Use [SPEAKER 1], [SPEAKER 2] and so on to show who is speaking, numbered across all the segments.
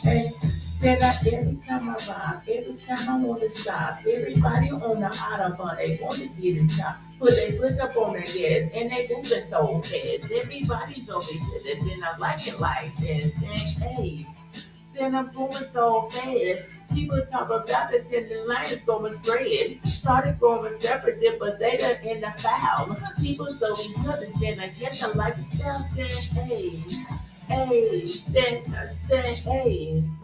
[SPEAKER 1] Hey, said that every time I ride, every time I want to stop, everybody on the Autobahn, they want to get in top. Put their foot up on their gas and they moving so fast. Everybody's over here, this and I like it like this. And hey, then I'm going so fast. People talk about this and the lines going spread. Started going separate, but they done in the foul. People so we understand I get the lifestyle saying, hey, hey.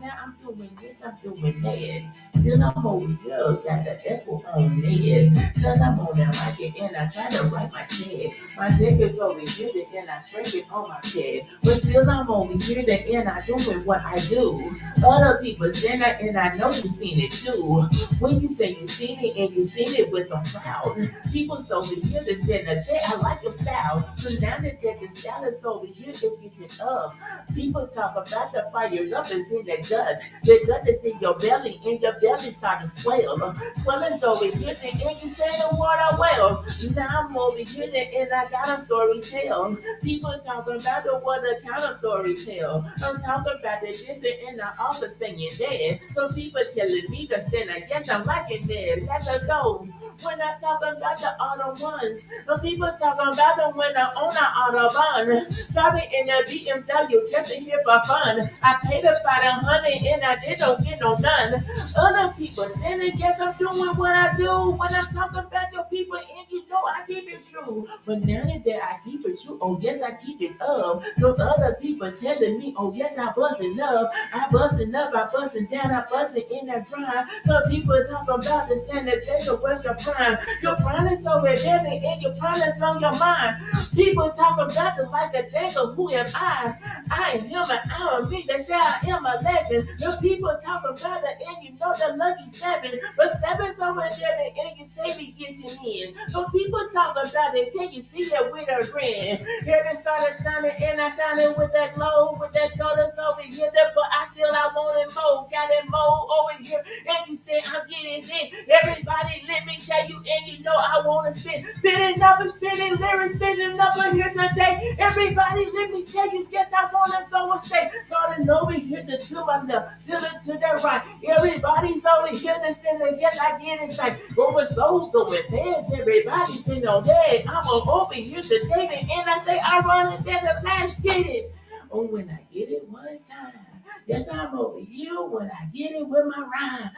[SPEAKER 1] Now I'm doing this, I'm doing that. Still I'm over here, got the echo on there. Cause I'm on that mic and I try to write my check. My check is over here, and I scrape it on my check. But still I'm over here, and I doing what I do. Other people saying that, and I know you seen it too. When you say you seen it, and you seen it with some proud. People over here that said, Jay, I like your style. So now that your style is over here, it's getting up. People talk about the fires up is in the gut. The gut is in your belly, and your belly start to swell. Swelling's over here, and you say the water well. Now I'm over here, and I got a story tell. People talking about the what a kind of story tell. I'm talking about the this and the office saying that. Some people telling me to stand, I guess I'm liking that. Let's go. When I talk about the auto ones, the people talking about them when I own an autobahn. Driving in a BMW just to hear for fun. I paid about 100 and I didn't get no none. Other people standing, yes, I'm doing what I do. When I'm talking about your people, and you know I keep it true. But now that I keep it true, oh yes, I keep it up. So other people telling me, oh yes, I busting up. I busting up, I busting down, I busting in that grind. Some people talking about the sanitation, where's your prime? Your prime is over there, and your prime is on your mind. People talking about the like a dagger, who am I? I am him and I am me. They say I am a legend. The people talking about it and you know the lucky seven. But seven's over there and you say we getting in. So people talking about it. Can you see it with a grin? Here they started shining and I shining with that glow, with that shoulders over here. But I want it more. Got it more over here. And you say I'm getting it. Everybody let me tell you and you know I want to spitting up and spitting lyrics, spitting up here today. Everybody let me tell you, yes, I want to go and stay. Starting over here to my left, till to the right. Everybody's over here to stand and yes, I get it tight. Going slow, going fast. Everybody's in on that. I'm over here today. And I say, I run it, then the last get it. Oh, when I get it one time. Yes, I'm over here when I get it with my rhyme.